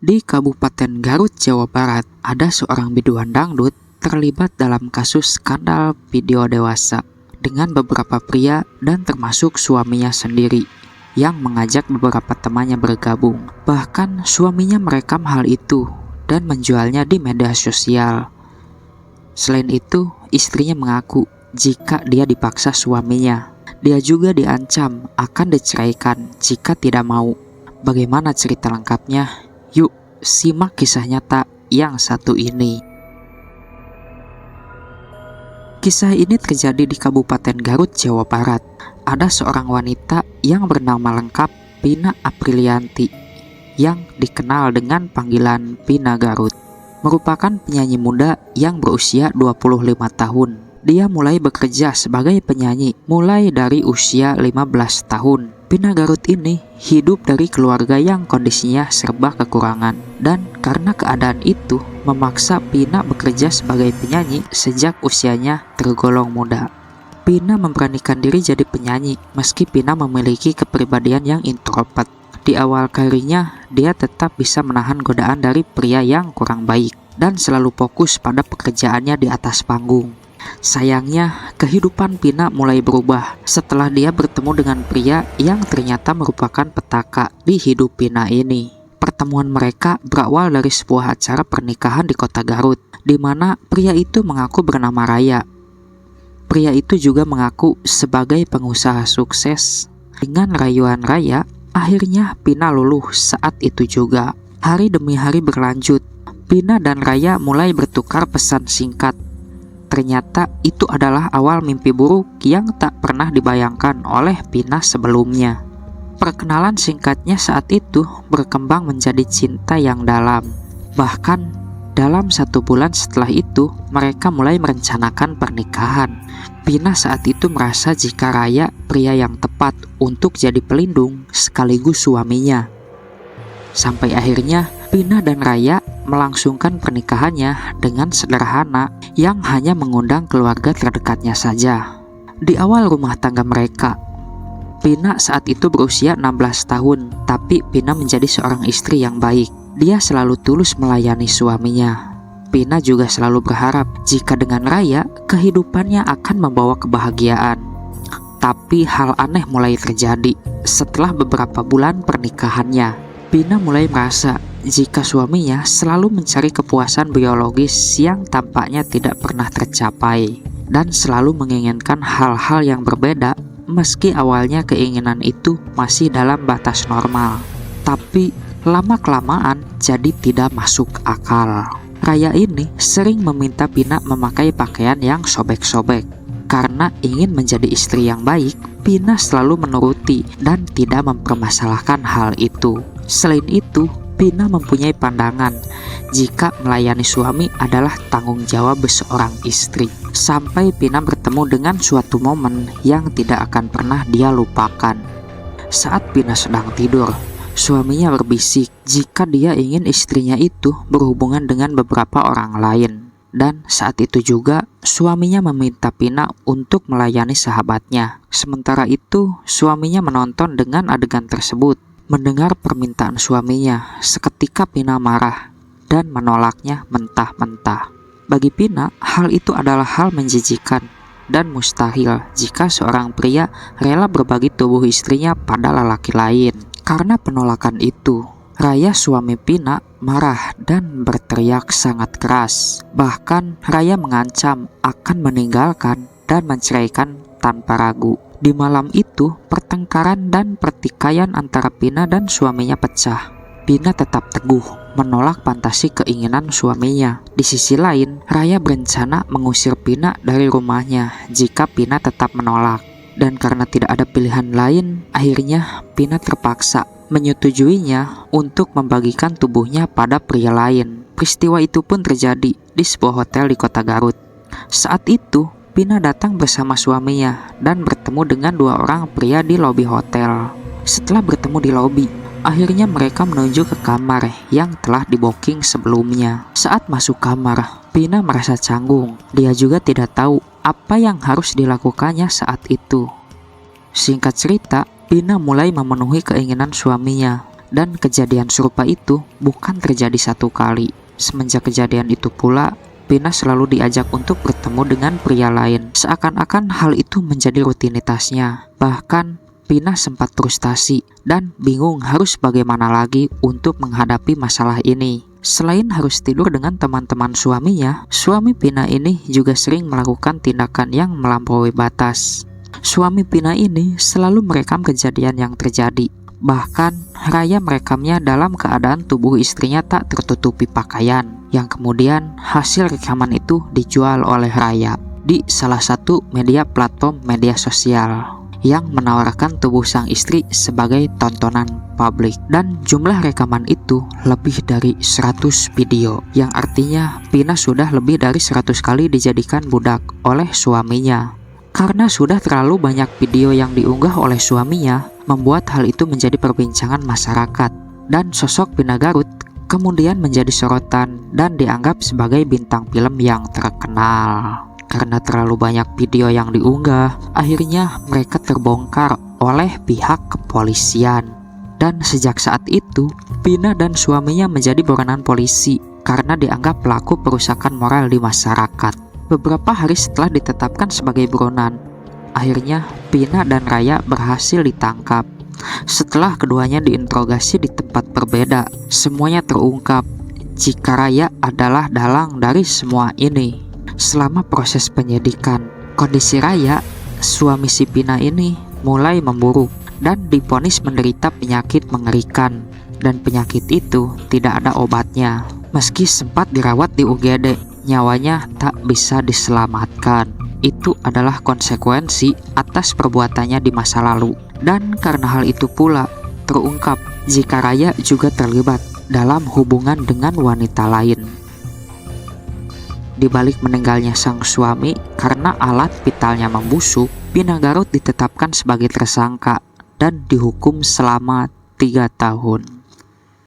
Di Kabupaten Garut, Jawa Barat, ada seorang biduan dangdut terlibat dalam kasus skandal video dewasa dengan beberapa pria dan termasuk suaminya sendiri yang mengajak beberapa temannya bergabung. Bahkan suaminya merekam hal itu dan menjualnya di media sosial. Selain itu, istrinya mengaku jika dia dipaksa suaminya. Dia juga diancam akan diceraikan jika tidak mau. Bagaimana cerita lengkapnya? Yuk, simak kisah nyata yang satu ini. Kisah ini terjadi di Kabupaten Garut, Jawa Barat. Ada seorang wanita yang bernama lengkap Pina Aprilianti, yang dikenal dengan panggilan Pina Garut. Merupakan penyanyi muda yang berusia 25 tahun. Dia mulai bekerja sebagai penyanyi mulai dari usia 15 tahun. Pina Garut ini hidup dari keluarga yang kondisinya serba kekurangan, dan karena keadaan itu memaksa Pina bekerja sebagai penyanyi sejak usianya tergolong muda. Pina memberanikan diri jadi penyanyi meski Pina memiliki kepribadian yang introvert. Di awal karirnya, dia tetap bisa menahan godaan dari pria yang kurang baik dan selalu fokus pada pekerjaannya di atas panggung. Sayangnya, kehidupan Pina mulai berubah setelah dia bertemu dengan pria yang ternyata merupakan petaka di hidup Pina ini. Pertemuan mereka berawal dari sebuah acara pernikahan di kota Garut, di mana pria itu mengaku bernama Raya. Pria itu juga mengaku sebagai pengusaha sukses. Dengan rayuan Raya, akhirnya Pina luluh saat itu juga. Hari demi hari berlanjut, Pina dan Raya mulai bertukar pesan singkat. Ternyata itu adalah awal mimpi buruk yang tak pernah dibayangkan oleh Pina sebelumnya. Perkenalan singkatnya saat itu berkembang menjadi cinta yang dalam. Bahkan dalam 1 bulan setelah itu, mereka mulai merencanakan pernikahan. Pina saat itu merasa jika Raya pria yang tepat untuk jadi pelindung sekaligus suaminya. Sampai akhirnya Pina dan Raya melangsungkan pernikahannya dengan sederhana yang hanya mengundang keluarga terdekatnya saja. Di awal rumah tangga mereka, Pina saat itu berusia 16 tahun, tapi Pina menjadi seorang istri yang baik. Dia selalu tulus melayani suaminya. Pina juga selalu berharap jika dengan Raya, kehidupannya akan membawa kebahagiaan. Tapi hal aneh mulai terjadi. Setelah beberapa bulan pernikahannya, Pina mulai merasa jika suaminya selalu mencari kepuasan biologis yang tampaknya tidak pernah tercapai dan selalu menginginkan hal-hal yang berbeda, meski awalnya keinginan itu masih dalam batas normal. Tapi lama-kelamaan jadi tidak masuk akal. Raya ini sering meminta Pina memakai pakaian yang sobek-sobek. Karena ingin menjadi istri yang baik, Pina selalu menuruti dan tidak mempermasalahkan hal itu. Selain itu, Pina mempunyai pandangan jika melayani suami adalah tanggung jawab seorang istri. Sampai Pina bertemu dengan suatu momen yang tidak akan pernah dia lupakan. Saat Pina sedang tidur, suaminya berbisik jika dia ingin istrinya itu berhubungan dengan beberapa orang lain. Dan saat itu juga suaminya meminta Pina untuk melayani sahabatnya. Sementara itu, suaminya menonton dengan adegan tersebut. Mendengar permintaan suaminya, seketika Pina marah dan menolaknya mentah-mentah. Bagi Pina, hal itu adalah hal menjijikan dan mustahil jika seorang pria rela berbagi tubuh istrinya pada lelaki lain. Karena penolakan itu, Raya suami Pina marah dan berteriak sangat keras. Bahkan Raya mengancam akan meninggalkan dan menceraikan tanpa ragu. Di malam itu, pertengkaran dan pertikaian antara Pina dan suaminya pecah. Pina tetap teguh menolak fantasi keinginan suaminya. Di sisi lain, Raya berencana mengusir Pina dari rumahnya jika Pina tetap menolak. Dan karena tidak ada pilihan lain, akhirnya Pina terpaksa menyetujuinya untuk membagikan tubuhnya pada pria lain. Peristiwa itu pun terjadi di sebuah hotel di kota Garut. Saat itu, Pina datang bersama suaminya dan bertemu dengan 2 orang pria di lobi hotel. Setelah bertemu di lobi, akhirnya mereka menuju ke kamar yang telah di-booking sebelumnya. Saat masuk kamar, Pina merasa canggung. Dia juga tidak tahu apa yang harus dilakukannya saat itu. Singkat cerita, Pina mulai memenuhi keinginan suaminya Dan kejadian serupa itu bukan terjadi satu kali. Semenjak kejadian itu pula, Pina selalu diajak untuk bertemu dengan pria lain. Seakan-akan hal itu menjadi rutinitasnya. Bahkan Pina sempat frustasi dan bingung harus bagaimana lagi untuk menghadapi masalah ini. Selain harus tidur dengan teman-teman suaminya, suami Pina ini juga sering melakukan tindakan yang melampaui batas. Suami Pina ini selalu merekam kejadian yang terjadi. Bahkan Raya merekamnya dalam keadaan tubuh istrinya tak tertutupi pakaian, yang kemudian hasil rekaman itu dijual oleh Raya di salah satu media platform media sosial yang menawarkan tubuh sang istri sebagai tontonan publik. Dan jumlah rekaman itu lebih dari 100 video, yang artinya Pina sudah lebih dari 100 kali dijadikan budak oleh suaminya. Karena sudah terlalu banyak video yang diunggah oleh suaminya, membuat hal itu menjadi perbincangan masyarakat. Dan sosok Pina Garut kemudian menjadi sorotan dan dianggap sebagai bintang film yang terkenal. Karena terlalu banyak video yang diunggah, akhirnya mereka terbongkar oleh pihak kepolisian. Dan sejak saat itu, Pina dan suaminya menjadi buronan polisi karena dianggap pelaku perusakan moral di masyarakat. Beberapa hari setelah ditetapkan sebagai buronan, akhirnya Pina dan Raya berhasil ditangkap. Setelah keduanya diinterogasi di tempat berbeda, semuanya terungkap jika Raya adalah dalang dari semua ini. Selama proses penyidikan, kondisi Raya, suami si Pina ini, mulai memburuk dan divonis menderita penyakit mengerikan. Dan penyakit itu tidak ada obatnya. Meski sempat dirawat di UGD, nyawanya tak bisa diselamatkan. Itu adalah konsekuensi atas perbuatannya di masa lalu. Dan karena hal itu pula terungkap jika Raya juga terlibat dalam hubungan dengan wanita lain. Di balik meninggalnya sang suami karena alat vitalnya membusuk, Pina Garut ditetapkan sebagai tersangka dan dihukum selama 3 tahun.